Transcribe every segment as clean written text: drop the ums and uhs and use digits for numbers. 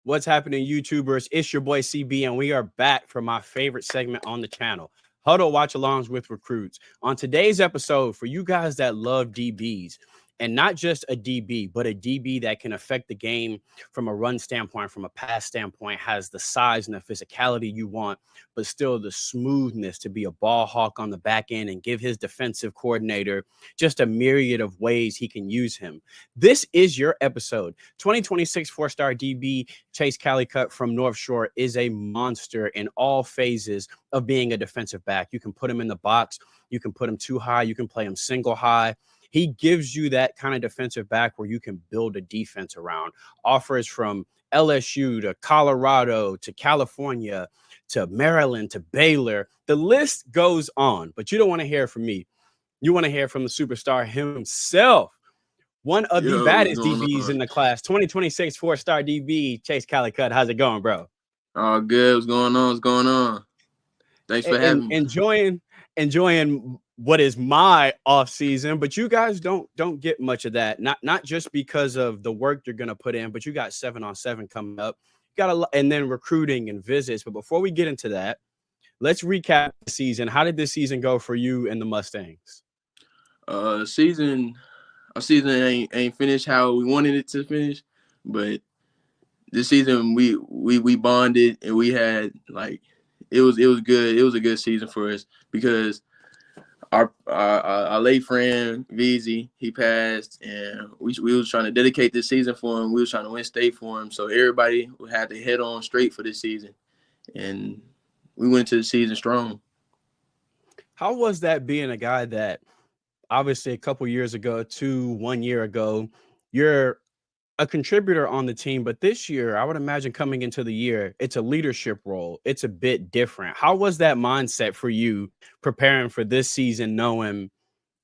What's happening, YouTubers? It's your boy CB, and we are back for my favorite segment on the channel, Huddle Watch Alongs with Recruits. On today's episode, for you guys that love DBs, and not just a DB, but a DB that can affect the game from a run standpoint, from a pass standpoint, has the size and the physicality you want, but still the smoothness to be a ball hawk on the back end and give his defensive coordinator just a myriad of ways he can use him. This is your episode. 2026 four-star DB Chace Calicut from Northshore is a monster in all phases of being a defensive back. You can put him in the box. You can put him too high. You can play him single high. He gives you that kind of defensive back where you can build a defense around. Offers from LSU to Colorado to California to Maryland to Baylor. The list goes on, but you don't want to hear from me. You want to hear from the superstar himself. One of the baddest DBs in the class, 2026 four-star DB, Chace Calicut. How's it going, bro? Oh, good. What's going on? What's going on? Thanks for having me. Enjoying what is my off season, but you guys don't get much of that. Not just because of the work you're gonna put in, but you got 7-on-7 coming up. You got and then recruiting and visits. But before we get into that, let's recap the season. How did this season go for you and the Mustangs? Our season ain't finished how we wanted it to finish, but this season we bonded and we had it was good. It was a good season for us because our late friend VZ, he passed, and we was trying to dedicate this season for him. We was trying to win state for him, so everybody had to head on straight for this season, and we went to the season strong. How was that being a guy that obviously a couple years ago to 1 year ago, you're a contributor on the team, but this year, I would imagine coming into the year, it's a leadership role. It's a bit different. How was that mindset for you preparing for this season, knowing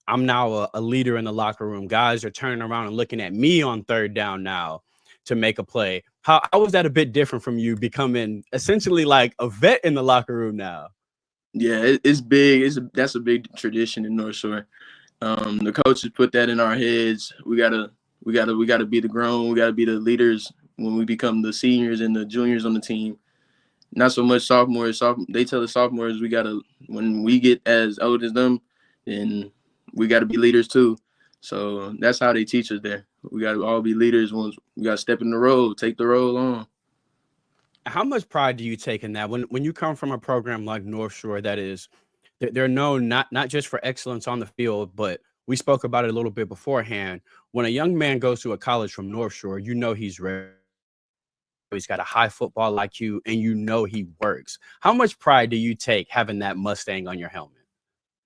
I'm now a leader in the locker room? Guys are turning around and looking at me on third down now to make a play. How was that a bit different from you becoming essentially like a vet in the locker room now? Yeah, it's big. That's a big tradition in North Shore. The coaches put that in our heads. We gotta be the grown. We gotta be the leaders when we become the seniors and the juniors on the team. Not so much sophomores. They tell the sophomores when we get as old as them, then we gotta be leaders too. So that's how they teach us there. We gotta all be leaders. Once we gotta step in the role, take the role on. How much pride do you take in that when you come from a program like North Shore that is they're known not just for excellence on the field, but we spoke about it a little bit beforehand. When a young man goes to a college from North Shore, you know he's ready. He's got a high football IQ, and you know he works. How much pride do you take having that Mustang on your helmet?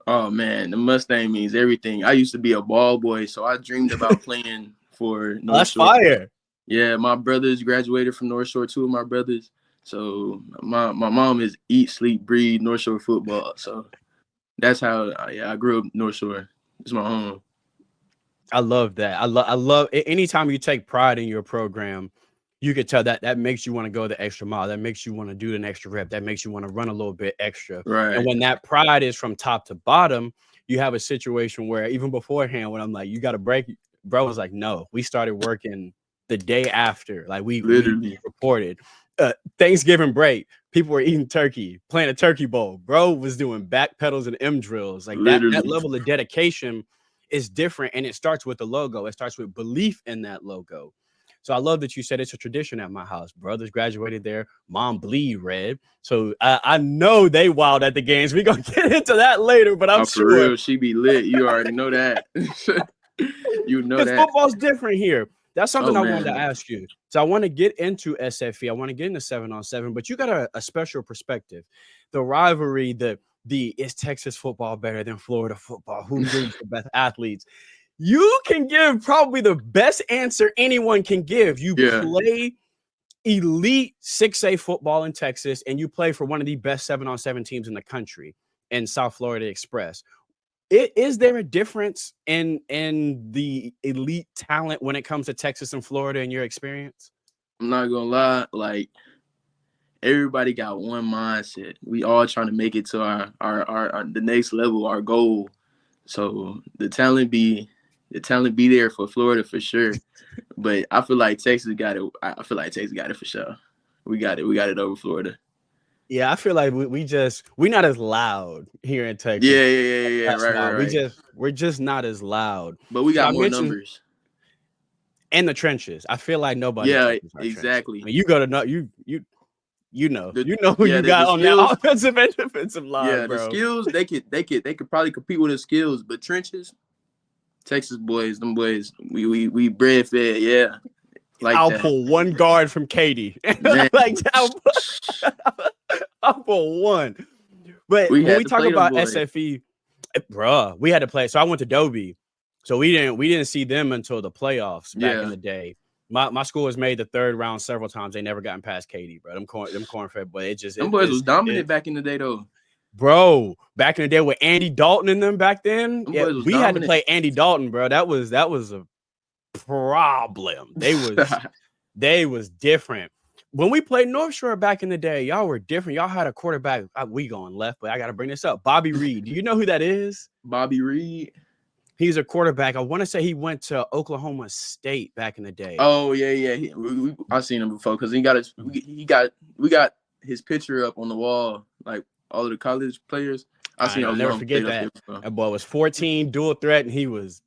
Oh man, the Mustang means everything. I used to be a ball boy, so I dreamed about playing for North Shore. That's fire. Yeah, my brothers graduated from North Shore, 2 of my brothers. So my mom is eat, sleep, breathe North Shore football. So that's how I grew up North Shore. It's my home. I love that. I love anytime you take pride in your program, you could tell that makes you want to go the extra mile. That makes you want to do an extra rep. That makes you want to run a little bit extra. Right. And when that pride is from top to bottom, you have a situation where even beforehand, when I'm like, you got to break, bro was like, no, we started working the day after. Like we reported. Thanksgiving break, people were eating turkey, playing a turkey bowl. Bro was doing back pedals and M drills. Like that level of dedication is different, and it starts with the logo. It starts with belief in that logo. So I love that you said it's a tradition at my house. Brothers graduated there. Mom bleed red. So I know they wild at the games. We're going to get into that later, but I'm sure. For real, she be lit. You already know that. You know that. Because football's different here. That's something I wanted to ask you. So I want to get into SFE. I want to get into 7-on-7, but you got a special perspective. The rivalry, is Texas football better than Florida football? Who brings the best athletes? You can give probably the best answer anyone can give. You play elite 6A football in Texas, and you play for one of the best 7-on-7 teams in the country in South Florida Express. Is there a difference in the elite talent when it comes to Texas and Florida in your experience? I'm not gonna lie, like everybody got one mindset. We all trying to make it to our the next level, our goal. So the talent be there for Florida for sure. But I feel like Texas got it. I feel like Texas got it for sure. we got it over Florida. Yeah, I feel like we're not as loud here in Texas. Yeah. Right. We're just not as loud. But we So I got more mentioned numbers. in the trenches. I feel like nobody Yeah, touches our exactly. trenches. I mean, you go to know you know who you the got on skills, that offensive and defensive line, yeah, bro. the skills they could probably compete with the skills, but trenches, Texas boys, them boys, we bread fed, yeah. Like I'll that. pull one guard from Katie. Like I'll pull one. But when we talk about SFE, bruh, we had to play. So I went to Dobie. So we didn't see them until the playoffs back in the day. My school has made the third round several times. They never gotten past Katie, bro. Them corn-fed, but them boys was dominant back in the day, though. Bro, back in the day with Andy Dalton in them back then, we had to play Andy Dalton, bro. That was a problem. They was different. When we played Northshore back in the day, y'all were different. Y'all had a quarterback. We going left, but I got to bring this up. Bobby Reed. Do you know who that is? Bobby Reed. He's a quarterback. I want to say he went to Oklahoma State back in the day. Oh yeah. I seen him before because we got his picture up on the wall, like all of the college players. I'll never forget that. That boy was 14, dual threat, and he was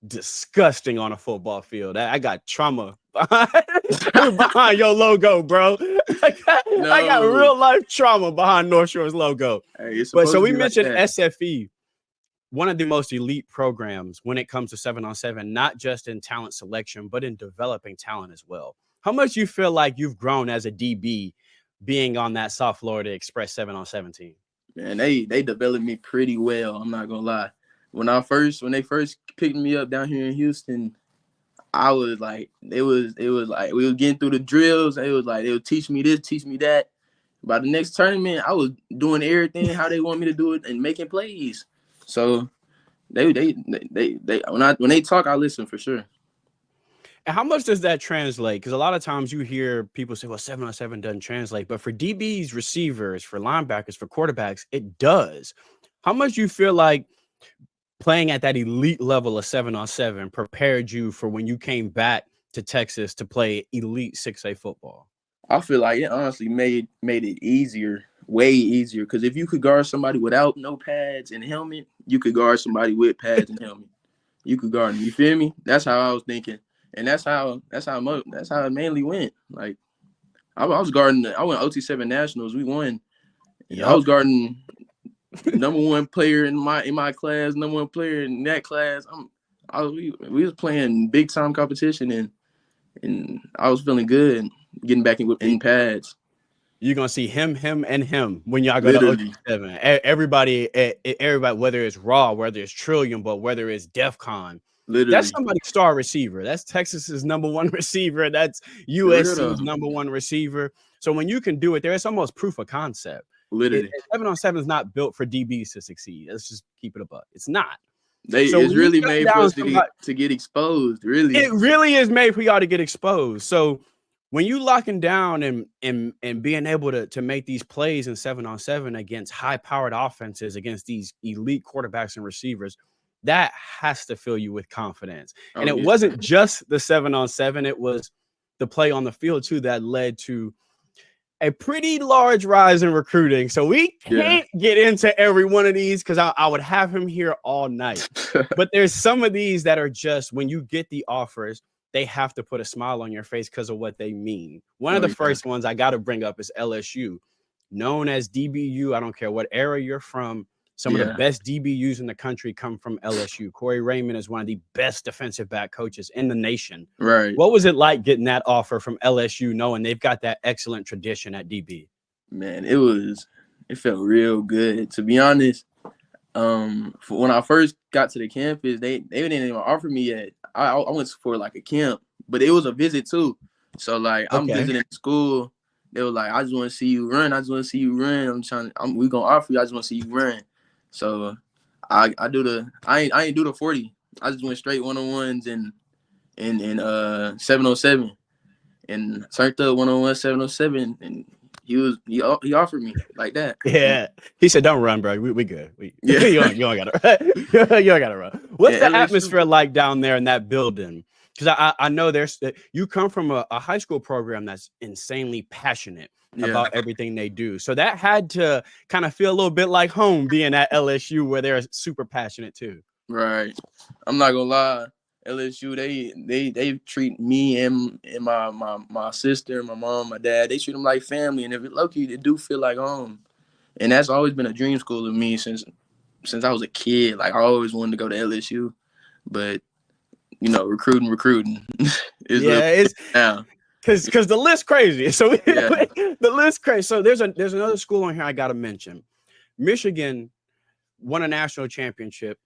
disgusting on a football field. I got trauma behind your logo, bro. I got real life trauma behind North Shore's logo. Hey, but so we mentioned like SFE, one of the most elite programs when it comes to 7-on-7, not just in talent selection, but in developing talent as well. How much you feel like you've grown as a DB being on that South Florida Express 7-on-7 team? Man, they developed me pretty well. I'm not gonna lie. When they first picked me up down here in Houston, I was like, it was like we were getting through the drills. It was like they would teach me this, teach me that. By the next tournament, I was doing everything how they want me to do it and making plays. So they when they talk, I listen for sure. And how much does that translate? Because a lot of times you hear people say, well, 7-on-7 doesn't translate. But for DBs, receivers, for linebackers, for quarterbacks, it does. How much you feel like playing at that elite level of 7-on-7 prepared you for when you came back to Texas to play elite 6A football? I feel like it honestly made it easier, way easier. Because if you could guard somebody without no pads and helmet, you could guard somebody with pads and helmet. You could guard them. You feel me? That's how I was thinking, and that's how it mainly went. Like I was guarding. I went OT7 Nationals. We won. Yep. I was guarding number one player in my class, number one player in that class. We was playing big time competition, and I was feeling good. Getting back in pads. You're gonna see him, and him when y'all go to OT7. Everybody, whether it's Raw, whether it's Trillium, but whether it's DEF CON, that's somebody's star receiver. That's Texas's number one receiver. That's USC's number one receiver. So when you can do it there, it's almost proof of concept. Literally, 7-on-7 is not built for DBs to succeed. Let's just keep it above. It's not. It's really made for us to get exposed. Really, it really is made for y'all to get exposed. So when you locking down and being able to make these plays in 7-on-7 against high-powered offenses, against these elite quarterbacks and receivers, that has to fill you with confidence. And it wasn't just the 7-on-7; it was the play on the field too that led to a pretty large rise in recruiting. So we can't get into every one of these because I would have him here all night. But there's some of these that are just when you get the offers, they have to put a smile on your face because of what they mean. One of the first ones I got to bring up is LSU, known as DBU. I don't care what era you're from. Some of the best DBUs in the country come from LSU. Corey Raymond is one of the best defensive back coaches in the nation. Right. What was it like getting that offer from LSU, knowing they've got that excellent tradition at DB? Man, it felt real good. To be honest, when I first got to the campus, they didn't even offer me yet. I went for like a camp, but it was a visit too. So like I'm visiting school. They were like, I just want to see you run. We gonna offer you. I just want to see you run. So I ain't do the 40. I just went straight 1-on-ones and 7-on-7 and turned up 1-on-1 7-on-7 and he offered me like that. Yeah. He said, don't run, bro. We good. You don't gotta run. What's the atmosphere like down there in that building? because I know you come from a high school program that's insanely passionate Yeah, about everything they do. So that had to kind of feel a little bit like home being at LSU where they're super passionate too. right. I'm not gonna lie. LSU, they treat me and my sister, my mom, my dad. They treat them like family, and if it low key, they do feel like home. And that's always been a dream school of me since I was a kid. Like I always wanted to go to LSU, but recruiting is really Yeah, it's now. because the list crazy. So Yeah, the list crazy. So there's another school on here I gotta mention. Michigan won a national championship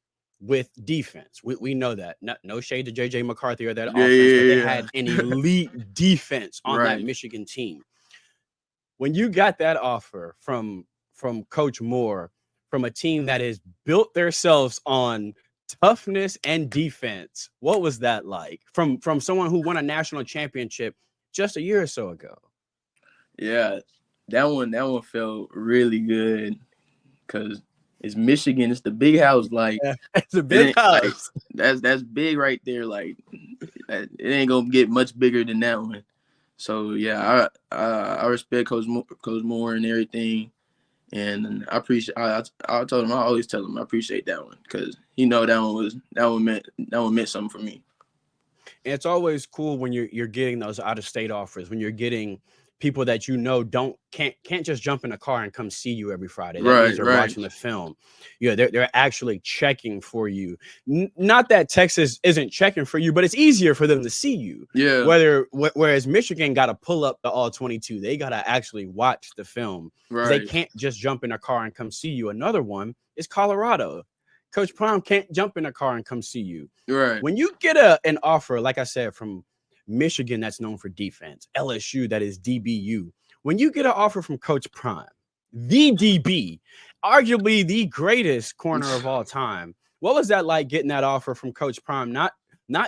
with defense. We know that. No shade to JJ McCarthy or that offense, but they yeah. had an elite defense on that Right. Michigan team. When you got that offer from Coach Moore, from a team that has built themselves on toughness and defense, what was that like? From someone who won a national championship just a year or so ago. Yeah, that one felt really good because it's Michigan. It's the big house. Like Yeah, it's a it big ain't like house. that's big right there. Like it ain't gonna get much bigger than that one. So yeah, I respect Coach Moore and everything, and I appreciate. I told him, I always tell him I appreciate that one because that one meant something for me. And it's always cool when you're getting those out of state offers, when you're getting people that can't just jump in a car and come see you every Friday. That means Right, they're right. watching the film. Yeah, they're actually checking for you. Not that Texas isn't checking for you, but it's easier for them to see you. Yeah, Whereas Michigan got to pull up the all 22, they got to actually watch the film because they right, can't just jump in a car and come see you. Another one is Colorado. Coach Prime can't jump in a car and come see you. right. When you get an offer, like I said, from Michigan that's known for defense, LSU that is DBU, when you get an offer from Coach Prime, the DB, arguably the greatest corner of all time, what was that like getting that offer from Coach Prime? Not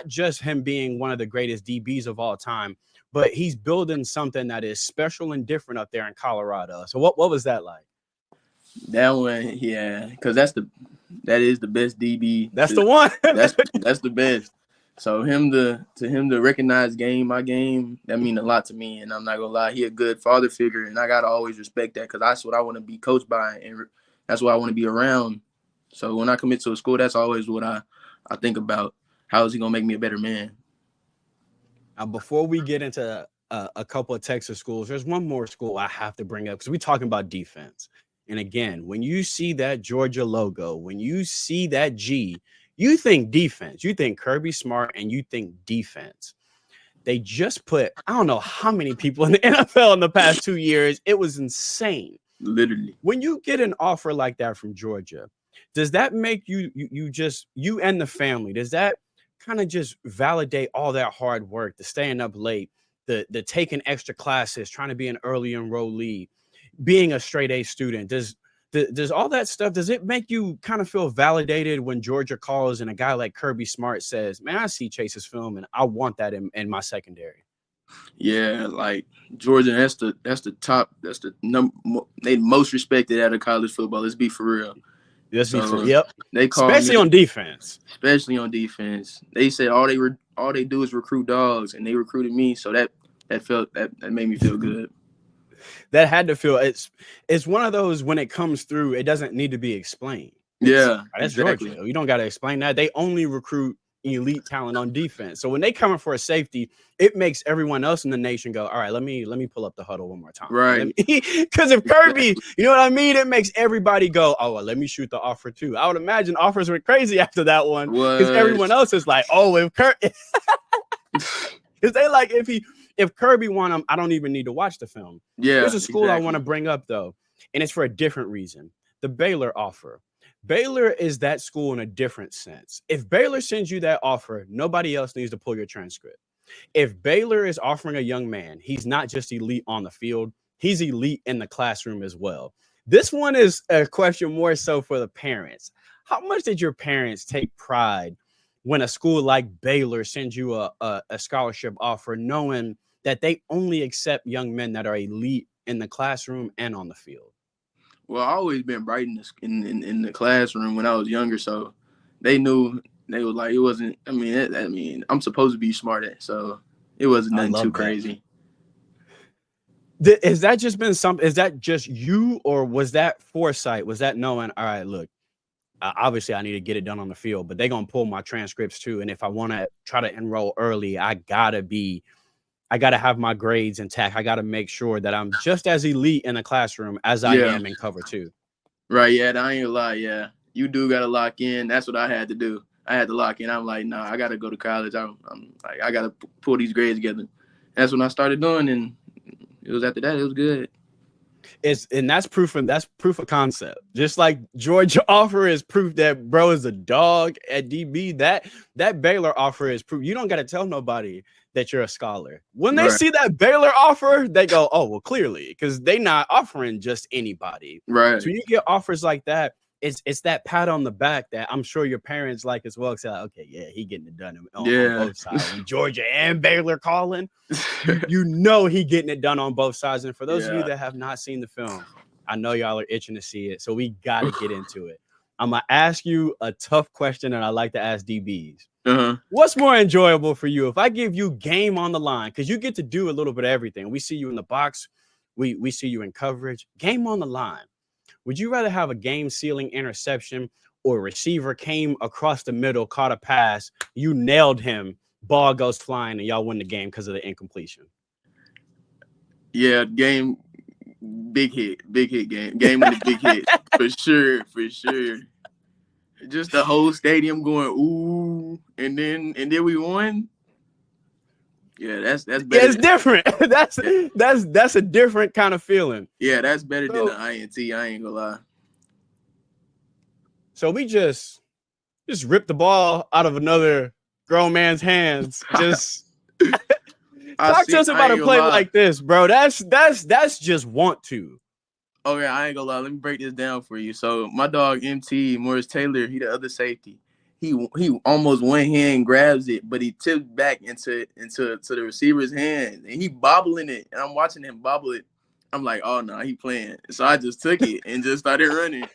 just him being one of the greatest DBs of all time, but he's building something that is special and different up there in Colorado. So what was that like? That one, yeah, because that is the best DB. That's the one. That's the best. So him to recognize my game, that mean a lot to me. And I'm not gonna lie, he a good father figure, and I gotta always respect that because that's what I want to be coached by, and that's what I want to be around. So when I commit to a school, that's always what I think about. How is he gonna make me a better man? Now, before we get into a couple of Texas schools, there's one more school I have to bring up because we're talking about defense. And again, when you see that Georgia logo, when you see that G, you think defense, you think Kirby Smart, and you think defense. They just put, I don't know how many people in the NFL in the past 2 years. It was insane. Literally. When you get an offer like that from Georgia, does that make you and the family, does that kind of just validate all that hard work, the staying up late, the taking extra classes, trying to be an early enrollee, being a straight A student? Does all that stuff, does it make you kind of feel validated when Georgia calls and a guy like Kirby Smart says, man, I see Chase's film and I want that in my secondary? Yeah, like Georgia, that's the top, that's the they most respected out of college football. Let's be for real. Let's be So yep. they call Especially me, on defense. especially on defense. They said all they do is recruit dogs, and they recruited me. So that made me feel good. That had to feel, it's one of those when it comes through, it doesn't need to be explained. Yeah, That's exactly. Georgia. You don't got to explain that. They only recruit elite talent on defense. So when they coming for a safety, it makes everyone else in the nation go, all right, let me pull up the huddle one more time. Right. Because if Kirby, you know what I mean? It makes everybody go, oh, well, let me shoot the offer too. I would imagine offers were crazy after that one because everyone else is like, oh, if Kirby, because they like, if Kirby won them, I don't even need to watch the film. Yeah. There's a school I want to bring up though, and it's for a different reason. The Baylor offer. Baylor is that school in a different sense. If Baylor sends you that offer, nobody else needs to pull your transcript. If Baylor is offering a young man, he's not just elite on the field, he's elite in the classroom as well. This one is a question more so for the parents. How much did your parents take pride when a school like Baylor sends you a scholarship offer, knowing that they only accept young men that are elite in the classroom and on the field? Well, I always been bright in the classroom when I was younger, so they knew They was like, it wasn't. I mean, I'm supposed to be smart at, so it wasn't I nothing too love that. crazy. Has that just been something? Is that just you, or was that foresight? Was that knowing? All right, look, obviously I need to get it done on the field, but they're gonna pull my transcripts too. And if I want to try to enroll early, I gotta have my grades intact. I gotta make sure that I'm just as elite in the classroom as I am in cover 2. Right. Yeah. I ain't gonna lie. Yeah. You do gotta lock in. That's what I had to do. I had to lock in. I'm like, nah, I gotta go to college. I'm like, I gotta pull these grades together. That's when I started doing, and it was after that, it was good. That's proof of concept. Just like Georgia offer is proof that bro is a dog at DB. That Baylor offer is proof. You don't got to tell nobody that you're a scholar. When they see that Baylor offer, they go, oh, well, clearly, because they not offering just anybody. Right. So you get offers like that. It's that pat on the back that I'm sure your parents like as well. Say, like, okay, yeah, he getting it done on both sides. When Georgia and Baylor calling, you know he getting it done on both sides. And for those of you that have not seen the film, I know y'all are itching to see it, so we got to get into it. I'm going to ask you a tough question, and I like to ask DBs. What's more enjoyable for you if I give you game on the line? Because you get to do a little bit of everything. We see you in the box. We see you in coverage. Game on the line. Would you rather have a game-sealing interception or a receiver came across the middle, caught a pass, you nailed him, ball goes flying, and y'all win the game because of the incompletion? Yeah, big hit game. Game with the big hit. For sure. Just the whole stadium going, ooh, and then we won. Yeah, that's better. Yeah, it's different. That's a different kind of feeling. Yeah, that's better than the INT. I ain't gonna lie. So we just rip the ball out of another grown man's hands. Just talk to us about a play like this, bro. That's just want to. Okay, I ain't gonna lie. Let me break this down for you. So my dog MT Morris Taylor, he the other safety. He almost one hand grabs it, but he tipped back into the receiver's hand, and he bobbling it. And I'm watching him bobble it. I'm like, oh no, he playing. So I just took it and just started running.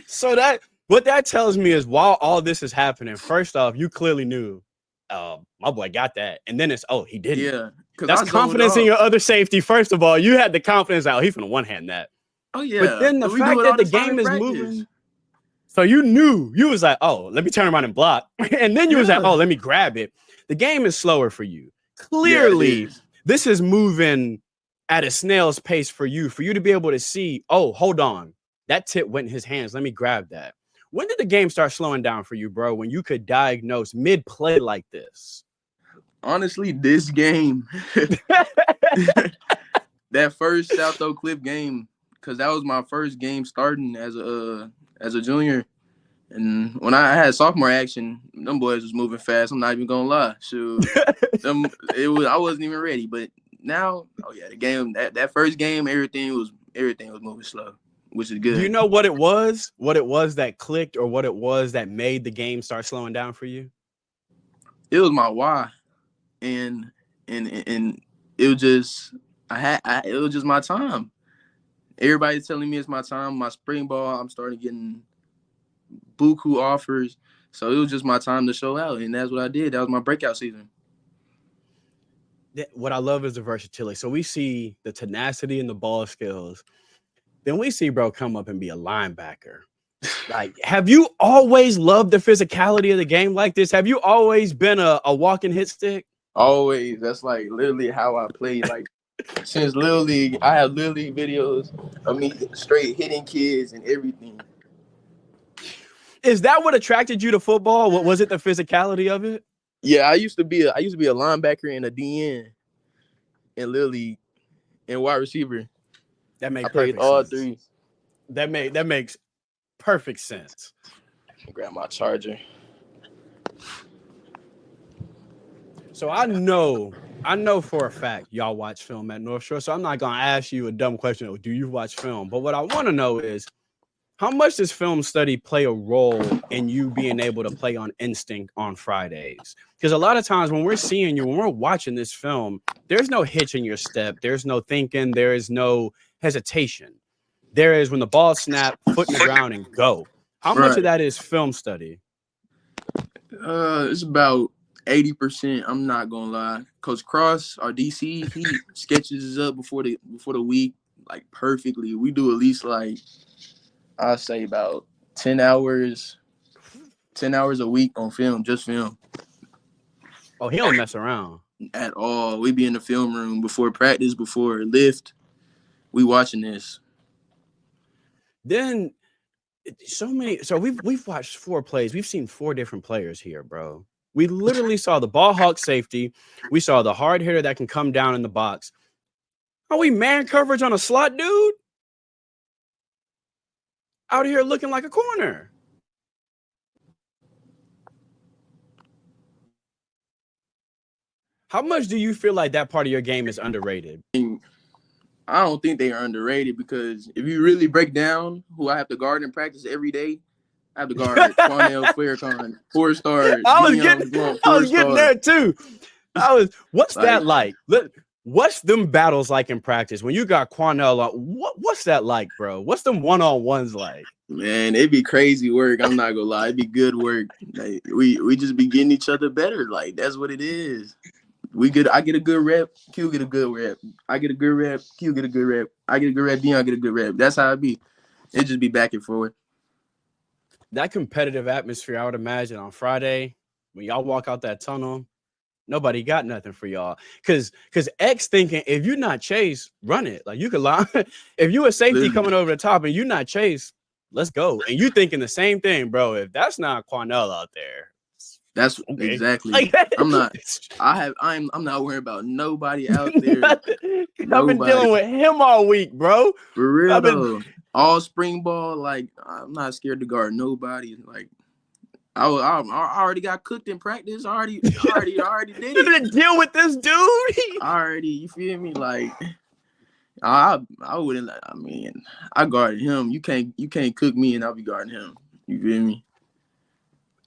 So what that tells me is while all this is happening, first off, you clearly knew, my boy got that, and then it's he didn't. Yeah, that's confidence in your other safety. First of all, you had the confidence out. He's gonna one hand that. Oh yeah, but then the fact that the game is moving. So you knew, you was like, oh, let me turn around and block. And then you was like, oh, let me grab it. The game is slower for you. Clearly, this is moving at a snail's pace for you to be able to see, oh, hold on. That tip went in his hands. Let me grab that. When did the game start slowing down for you, bro, when you could diagnose mid-play like this? Honestly, this game. That first South Oak Cliff game, because that was my first game starting as a junior. And when I had sophomore action, them boys was moving fast. I'm not even gonna lie. Shoot, I wasn't even ready. But now, oh yeah, the game that first game, everything was moving slow, which is good. Do you know what it was? What it was that clicked, or what it was that made the game start slowing down for you? It was my why, and it was just it was just my time. Everybody's telling me it's my time. My spring ball, I'm starting getting buku offers. So it was just my time to show out, and that's what I did. That was my breakout season. What I love is the versatility. So we see the tenacity and the ball skills. Then we see bro come up and be a linebacker. Like, have you always loved the physicality of the game like this? Have you always been a walking hit stick? Always. That's like literally how I played. Like since Little League, I have Little League videos of me straight hitting kids and everything. Is that what attracted you to football? What was it, the physicality of it? Yeah, I used to be a linebacker and a DN in Little League and wide receiver. That makes perfect sense. All three. That makes perfect sense. Grab my charger. So I know for a fact y'all watch film at Northshore. So I'm not gonna ask you a dumb question. Do you watch film? But what I want to know is, how much does film study play a role in you being able to play on instinct on Fridays? Because a lot of times when we're seeing you, when we're watching this film, there's no hitch in your step. There's no thinking. There is no hesitation. There is when the ball snap, foot in the ground, and go. How much of that is film study? It's about 80%. I'm not gonna lie. Coach Cross, our DC, he sketches us up before the week like perfectly. We do at least like I'll say about 10 hours a week on film, just film. Oh, he don't mess around At all. We be in the film room before practice, before lift. We watching this. Then so we've watched 4 plays. We've seen 4 different players here, bro. We literally saw the ball hawk safety. We saw the hard hitter that can come down in the box. Are we man coverage on a slot dude? Out here looking like a corner. How much do you feel like that part of your game is underrated? I don't think they are underrated because if you really break down who I have to guard in practice every day, I have to guard Quanell Faircon, 4-star. I was getting there too. What's that like? What's them battles like in practice when you got Quanell on? What's that like, bro? What's them one-on-ones like? Man, it'd be crazy work. I'm not gonna lie, it'd be good work. Like, we just be getting each other better. Like that's what it is. I get a good rep, Q get a good rep. I get a good rep, Q get a good rep. I get a good rep, Dion get a good rep. That's how it be. It just be back and forth. That competitive atmosphere, I would imagine on Friday when y'all walk out that tunnel, nobody got nothing for y'all. Cause X thinking if you're not Chace, run it. Like you could lie. If you a safety coming over the top and you're not Chace, let's go. And you thinking the same thing, bro. If that's not Quanell out there. That's okay. Exactly. I'm not worried about nobody out there. I've been dealing with him all week, bro. For real though. All spring ball, like I'm not scared to guard nobody. Like I already got cooked in practice. I already did it. You didn't deal with this dude. You feel me? Like I wouldn't. I mean, I guarded him. You can't cook me, and I'll be guarding him. You feel me?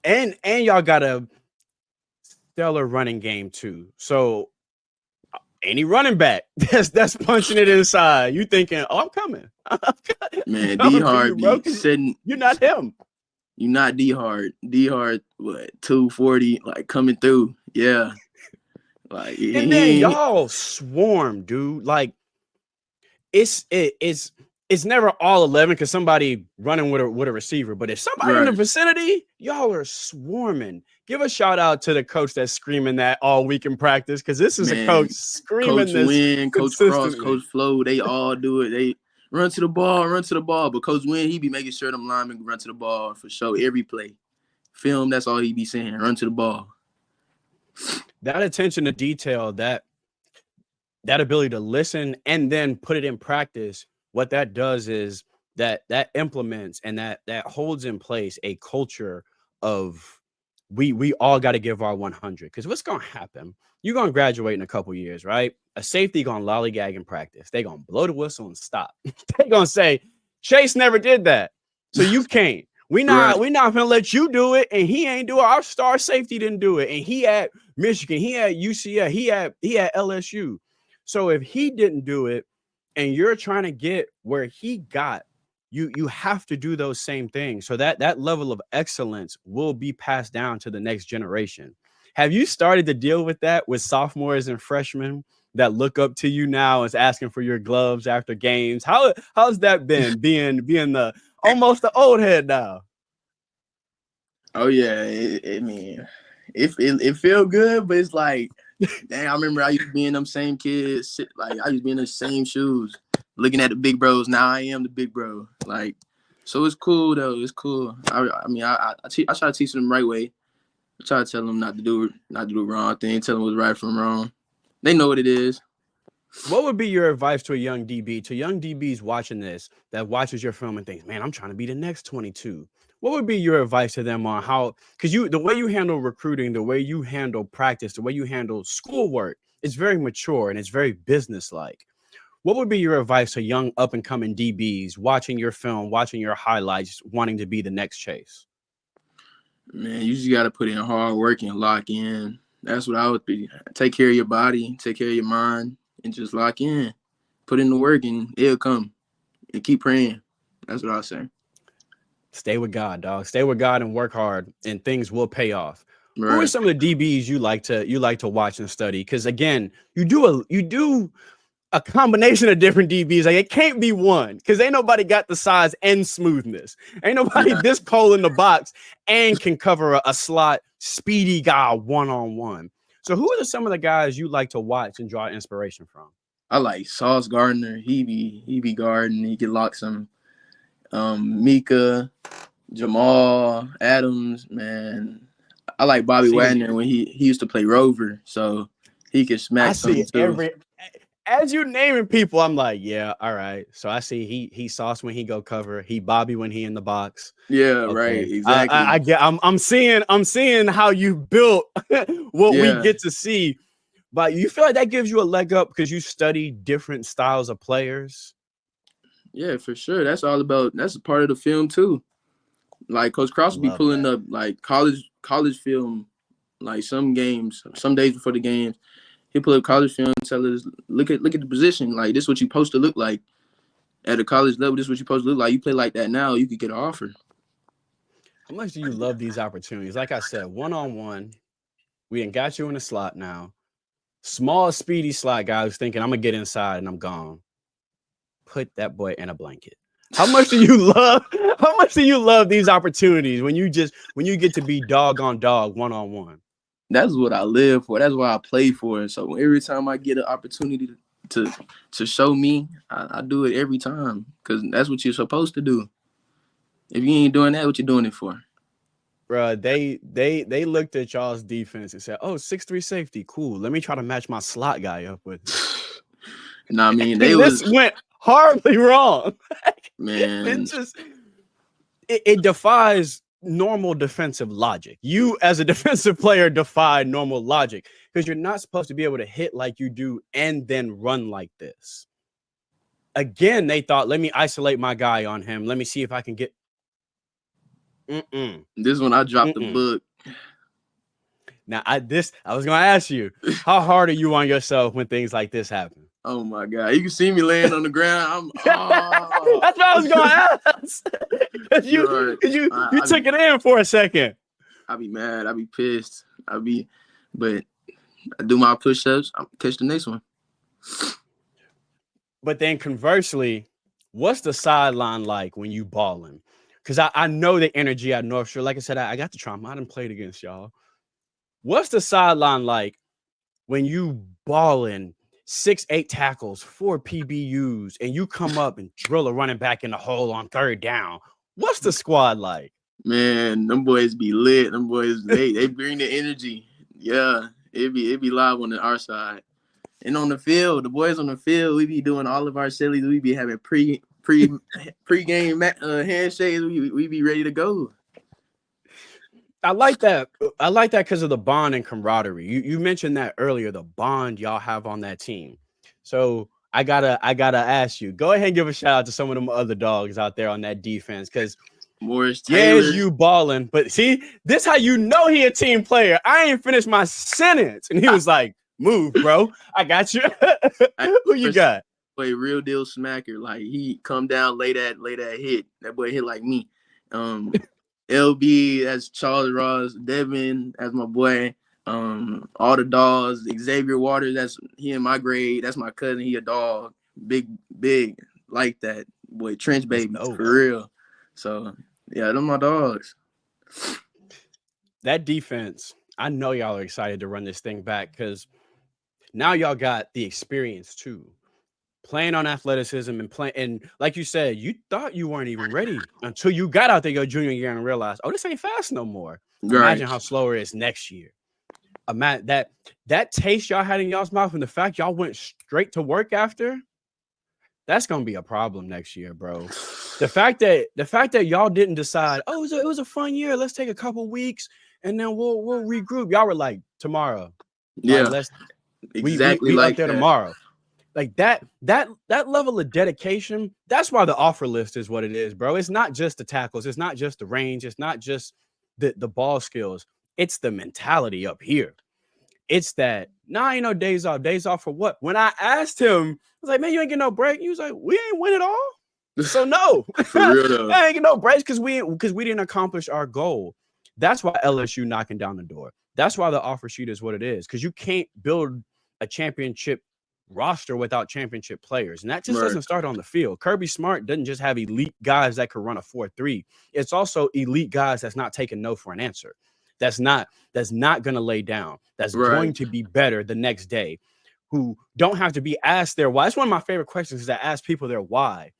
And y'all got a stellar running game too. So any running back that's punching it inside, you thinking, "Oh, I'm coming." Man, D Hard be sitting. You're not him. You're not D Hard. D Hard, what 240, like coming through. Yeah, like and then y'all swarm, dude. Like it's never all 11 because somebody running with a receiver. But if somebody in the vicinity, y'all are swarming. Give a shout out to the coach that's screaming that all week in practice because this is a coach screaming Coach this. Wynn, Coach Cross, Coach Flo, they all do it. They run to the ball. But Coach Wynn, he be making sure them linemen run to the ball for sure every play. Film, that's all he be saying. Run to the ball. That attention to detail, that ability to listen and then put it in practice. What that does is that implements and that holds in place a culture of we all got to give our 100 because what's going to happen? You're going to graduate in a couple years, right? A safety going to lollygag in practice. They're going to blow the whistle and stop. They're going to say, Chace never did that. So you can't. We not going to let you do it. And he ain't do it. Our star safety didn't do it. And he at Michigan, he at UCF, he at LSU. So if he didn't do it, and you're trying to get where he got, you have to do those same things. So that level of excellence will be passed down to the next generation. Have you started to deal with that with sophomores and freshmen that look up to you now and is asking for your gloves after games? How's that been being the almost the old head now? Oh yeah, it feel good, but it's like, dang, I remember I used to be in them same kids, like I used to be in the same shoes, looking at the big bros. Now I am the big bro. Like, so it's cool though. It's cool. I mean, I try to teach them the right way. I try to tell them not to do the wrong thing. Tell them what's right from wrong. They know what it is. What would be your advice to a young DB, to young DBs watching this, that watches your film and thinks, man, I'm trying to be the next 22? What would be your advice to them on how, because the way you handle recruiting, the way you handle practice, the way you handle schoolwork, it's very mature and it's very businesslike. What would be your advice to young up and coming DBs watching your film, watching your highlights, wanting to be the next Chace? Man, you just got to put in hard work and lock in. That's what I would be. Take care of your body, take care of your mind, and just lock in. Put in the work and it'll come. And keep praying. That's what I'll say. Stay with God, dog. Stay with God and work hard, and things will pay off. Who are Right. some of the DBs you like to watch and study? Because again, you do a combination of different DBs. Like it can't be one because ain't nobody got the size and smoothness. Ain't nobody Yeah. this cold in the box and can cover a slot speedy guy one-on-one. So who are some of the guys you like to watch and draw inspiration from? I like Sauce Gardner. He be guarding. He can lock some Mika, Jamal, Adams, man. I like Bobby See, Wagner when he used to play Rover, so he can I smack see some too. as you naming people, I'm like, yeah, all right. So I see he sauce when he go cover, he Bobby when he in the box. Yeah, right, Okay, I exactly. get. I'm seeing how you built what we Yeah, get to see. But you feel like that gives you a leg up because you study different styles of players. yeah, for sure. That's all about. That's a part of the film too. Like Coach Cross will be Love pulling that. up like college film, like some games, some days before the games. He pull up college film, tell us look at the position. Like this is what you supposed to look like at a college level. This is what you supposed to look like. You play like that now, you could get an offer. How much do you love these opportunities? Like I said, one-on-one, we ain't got you in the slot now. Small, speedy slot guy who's thinking I'm gonna get inside and I'm gone. Put that boy in a blanket. How much do you love? How much do you love these opportunities when you get to be dog on dog one-on-one? That's what I live for. That's why I play for it. So every time I get an opportunity to to show me, I do it every time because that's what you're supposed to do. If you ain't doing that, what you doing it for? Bruh, they looked at y'all's defense and said, "Oh, 6'3" safety, cool. Let me try to match my slot guy up with it." I mean, they And this was went horribly wrong. It man. just it defies normal defensive logic. You as a defensive player defy normal logic because you're not supposed to be able to hit like you do and then run like this. Again, they thought, let me isolate my guy on him. Let me see if I can get. This one I dropped the Mm-mm. book. Now, I was going to ask you, how hard are you on yourself when things like this happen? Oh my god, you can see me laying on the ground. That's what I was going to ask. Because You're, you took it in for a second. I be mad. I be pissed. But I do my push-ups. I'll catch the next one. But then conversely, what's the sideline like when you balling? Because I know the energy at Northshore. Like I said, I got the trauma. I done played against y'all. What's the sideline like when you balling 6-8 tackles, 4 PBUs, and you come up and drill a running back in the hole on third down? What's the squad like? Man, them boys be lit. Them boys, they bring the energy. Yeah, it be live on our side. And on the field, the boys on the field, we be doing all of our sillies. We be having pre-game handshakes. We be ready to go. I like that. I like that because of the bond and camaraderie. You mentioned that earlier, the bond y'all have on that team. So I gotta ask you, go ahead and give a shout out to some of them other dogs out there on that defense. Because Morris yeah, Taylor. it's you balling, but see, this how you know he a team player. I ain't finished my sentence, and he was like, "Move, bro. I got you." Who you got? Boy, real deal smacker. Like he come down, lay that hit. That boy hit like me. LB, that's Charles Ross. Devin, that's my boy. All the dogs. Xavier Waters, that's he in my grade. That's my cousin. He a dog. Big like that. Boy, trench baby for real. So yeah, them my dogs. That defense, I know y'all are excited to run this thing back because now y'all got the experience too. Playing on athleticism and playing, and like you said, you thought you weren't even ready until you got out there your junior year and realized, oh, this ain't fast no more. Right. Imagine how slower it is next year. That taste y'all had in y'all's mouth and the fact y'all went straight to work after, that's gonna be a problem next year, bro. The fact that y'all didn't decide, oh, it was a fun year. Let's take a couple weeks and then we'll regroup. Y'all were like tomorrow. Yeah. Like, Exactly we like up there that. tomorrow. Like that level of dedication, that's why the offer list is what it is, bro. It's not just the tackles, it's not just the range, it's not just the ball skills, it's the mentality up here. It's that, ain't no days off. Days off for what? When I asked him, I was like, man, you ain't getting no break. He was like, we ain't win it all. So no, For real though. I ain't get no breaks because we didn't accomplish our goal. That's why LSU knocking down the door. That's why the offer sheet is what it is, because you can't build a championship roster without championship players. And that just doesn't start on the field. Kirby Smart doesn't just have elite guys that could run a 4-3. It's also elite guys that's not taking no for an answer. That's not going to lay down. That's going to be better the next day, who don't have to be asked their why. It's one of my favorite questions is to ask people their why.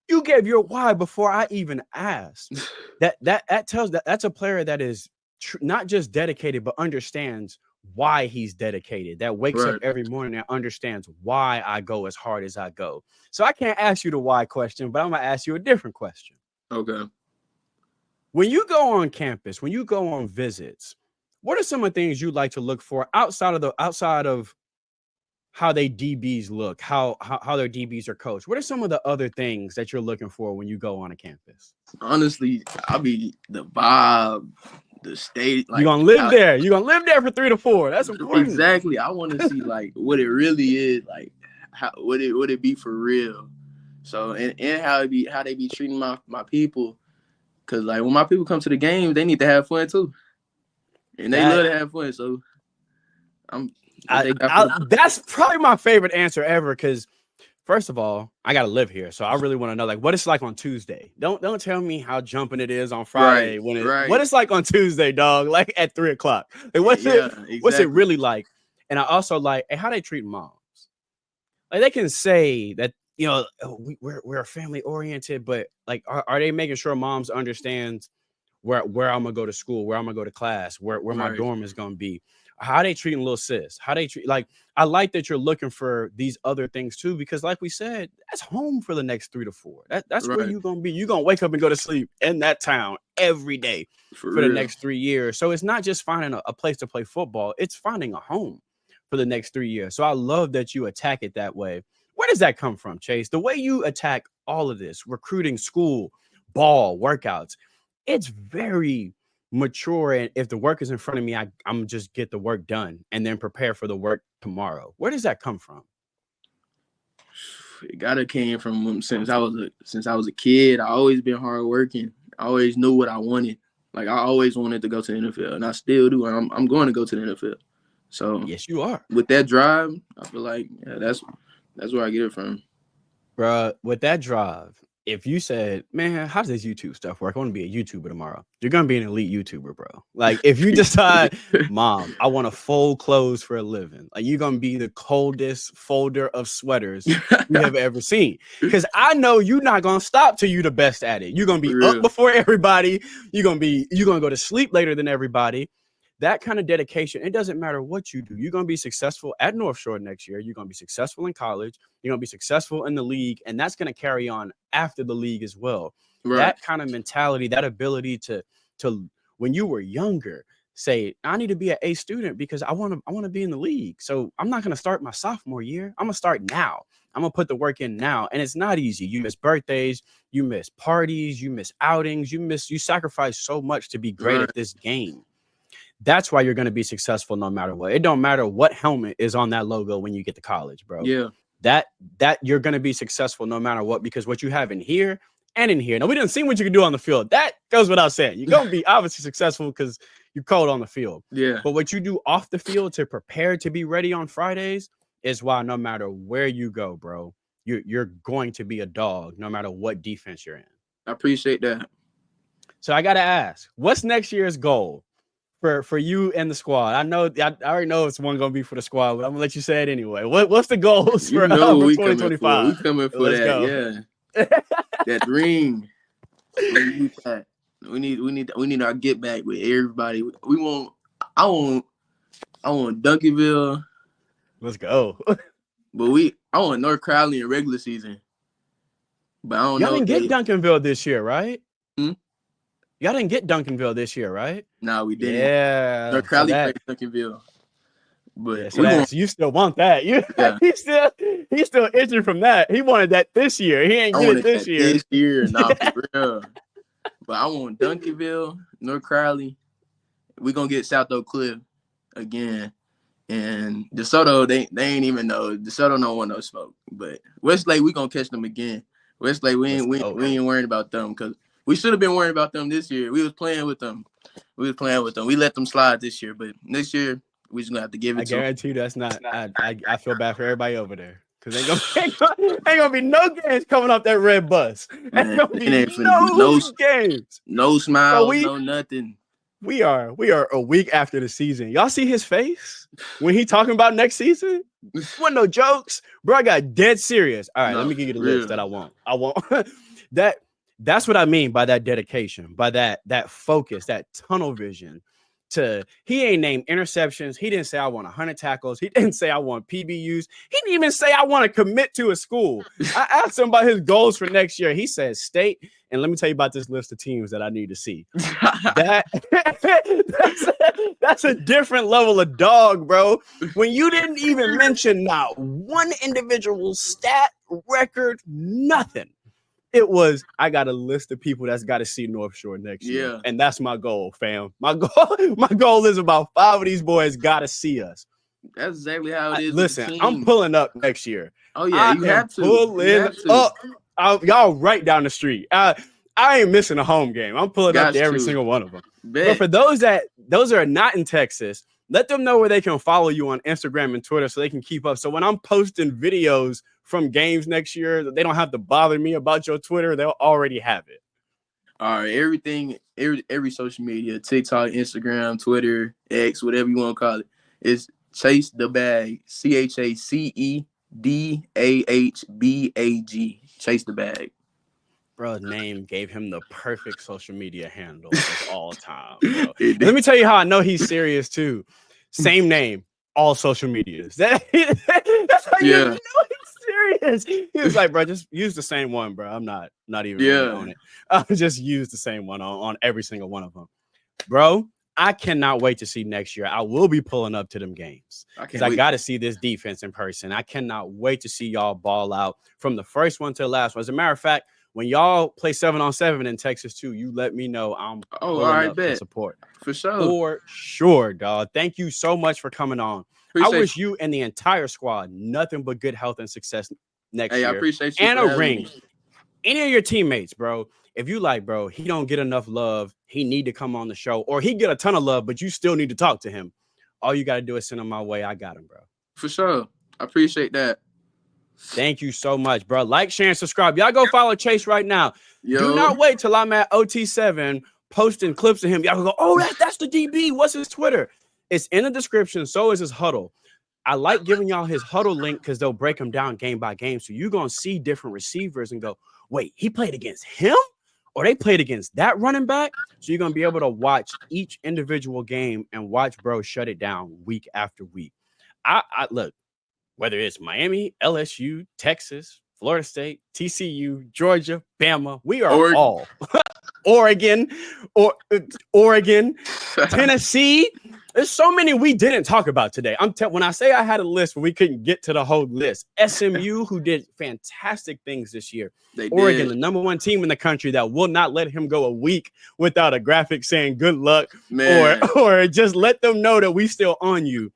You gave your why before I even asked. That tells that's a player that is not just dedicated, but understands why he's dedicated. That wakes up every morning and understands why I go as hard as I go. So I can't ask you the why question, but I'm gonna ask you a different question. Okay. When you go on campus, when you go on visits, what are some of the things you like to look for outside of how they DBs look, how their DBs are coached? What are some of the other things that you're looking for when you go on a campus? Honestly, I'll be the vibe, the state. Like, you're gonna live there. You're gonna live there for 3 to 4. That's important. Exactly. I want to see like what it really is, like how would it be for real. So and how they be treating my people. Cause like when my people come to the game, they need to have fun too. And they love to have fun. So that's probably my favorite answer ever, because first of all, I gotta live here, so I really want to know like what it's like on Tuesday. Don't tell me how jumping it is on Friday what it's like on Tuesday, dog. Like at 3:00. Like what's it really like? And I also like how they treat moms. Like they can say that we're family oriented, but like are they making sure moms understands where I'm gonna go to school, where I'm gonna go to class, where my dorm is gonna be? How they treating little sis? How they treat, like, I like that you're looking for these other things too, because like we said, that's home for the next 3 to 4. That's where you're gonna be. You're gonna wake up and go to sleep in that town every day for the next 3 years. So it's not just finding a place to play football, it's finding a home for the next 3 years. So I love that you attack it that way. Where does that come from, Chase? The way you attack all of this, recruiting, school, ball, workouts, it's very mature, and if the work is in front of me, I'm just get the work done and then prepare for the work tomorrow. Where does that come from? It gotta came from since I was a kid. I always been hardworking. I always knew what I wanted. Like I always wanted to go to the NFL, and I still do. And I'm going to go to the NFL. So yes, you are. With that drive, I feel like that's where I get it from, bro. With that drive. If you said, man, how does this YouTube stuff work? I want to be a YouTuber tomorrow. You're going to be an elite YouTuber, bro. Like if you decide, mom, I want to fold clothes for a living. Like you're going to be the coldest folder of sweaters you have ever seen. Because I know you're not going to stop till you're the best at it. You're going to be up before everybody. You're going to go to sleep later than everybody. That kind of dedication, it doesn't matter what you do. You're going to be successful at Northshore next year. You're going to be successful in college. You're going to be successful in the league. And that's going to carry on after the league as well. That kind of mentality, that ability to when you were younger, say, I need to be an A student because I want to be in the league. So I'm not going to start my sophomore year. I'm going to start now. I'm going to put the work in now. And it's not easy. You miss birthdays. You miss parties. You miss outings. You sacrifice so much to be great at this game. That's why you're going to be successful no matter what. It don't matter what helmet is on that logo when you get to college, bro. Yeah. That you're going to be successful no matter what, because what you have in here and in here. Now, we didn't see what you can do on the field. That goes without saying. You're going to be obviously successful because you're cold on the field. Yeah. But what you do off the field to prepare to be ready on Fridays is why no matter where you go, bro, you're going to be a dog no matter what defense you're in. I appreciate that. So I got to ask, what's next year's goal for you and the squad? I already know it's one going to be for the squad, but I'm gonna let you say it anyway. What's the goals for 2025? We coming for that. Go. Yeah. That ring. We need our get back with everybody. I want Duncanville. Let's go. But I want North Crowley in regular season. But I don't know. Y'all didn't get Duncanville this year, right? Y'all didn't get Duncanville this year, right? No, we didn't. Yeah. North Crowley played Duncanville. But so you still want that. He's still itching from that. He wanted that this year. He ain't get it this year. This year, nah, for real. But I want Duncanville, North Crowley. We're gonna get South Oak Cliff again. And DeSoto, they ain't even know. DeSoto don't want no smoke. But Westlake, we gonna catch them again. Westlake, we ain't worried about them because we should have been worried about them this year. We was playing with them. We let them slide this year, but next year we just gonna have to give it to them. I guarantee you that's not. I feel bad for everybody over there because ain't gonna be no games coming off that red bus. Man, ain't gonna be no games. No smiles, no nothing. We are a week after the season. Y'all see his face when he talking about next season? Wasn't no jokes, bro. I got dead serious. All right, let me give you the list that I want. That's what I mean by that dedication, by that focus, that tunnel vision. He ain't named interceptions. He didn't say I want 100 tackles. He didn't say I want PBUs. He didn't even say I want to commit to a school. I asked him about his goals for next year. He said state. And let me tell you about this list of teams that I need to see. That's a different level of dog, bro. When you didn't even mention not one individual stat, record, nothing. It was, I got a list of people that's got to see North Shore next year. And that's my goal, fam. My goal is about 5 of these boys got to see us. That's exactly how it is. Listen, I'm pulling up next year. Oh, yeah, you have to. Pulling up. Y'all right down the street. I ain't missing a home game. I'm pulling up to every single one of them. But for those that are not in Texas, let them know where they can follow you on Instagram and Twitter so they can keep up. So when I'm posting videos from games next year, they don't have to bother me about your Twitter. They'll already have it. All right, everything, every social media, TikTok, Instagram, Twitter, X, whatever you want to call it, is Chace the Bag, ChaceDahbag, Chace the Bag. Bro's name gave him the perfect social media handle of all time. Let me tell you how I know he's serious too. Same name, all social medias. That's how you know he's serious. He was like, bro, just use the same one, bro. I'm not even really on it. I'll just use the same one on every single one of them. Bro, I cannot wait to see next year. I will be pulling up to them games because I got to see this defense in person. I cannot wait to see y'all ball out from the first one to the last one. As a matter of fact, when y'all play 7-on-7 in Texas too, you let me know. I'm pulling up to support. For sure. For sure, dog. Thank you so much for coming on. I wish you and the entire squad nothing but good health and success next year. I appreciate you. And a ring. Any of your teammates, bro. If you like, bro, he don't get enough love. He need to come on the show. Or he get a ton of love, but you still need to talk to him. All you got to do is send him my way. I got him, bro. For sure. I appreciate that. Thank you so much, bro. Like, share, and subscribe. Y'all go follow Chace right now. Do not wait till I'm at OT7 posting clips of him. Y'all go, oh, that's the DB. What's his Twitter? It's in the description. So is his huddle. I like giving y'all his huddle link because they'll break them down game by game. So you're going to see different receivers and go, wait, he played against him? Or they played against that running back? So you're going to be able to watch each individual game and watch bro shut it down week after week. I look. Whether it's Miami, LSU, Texas, Florida State, TCU, Georgia, Bama, we are all Oregon, Tennessee. There's so many we didn't talk about today. When I say I had a list where we couldn't get to the whole list, SMU, who did fantastic things this year. Oregon, the number 1 team in the country that will not let him go a week without a graphic saying good luck, or just let them know that we still on you,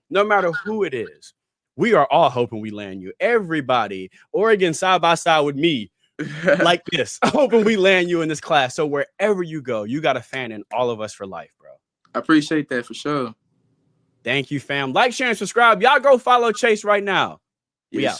no matter who it is. We are all hoping we land you. Everybody, Oregon side by side with me, like this. Hoping we land you in this class. So wherever you go, you got a fan in all of us for life, bro. I appreciate that for sure. Thank you, fam. Like, share, and subscribe. Y'all go follow Chace right now. Yes, sir.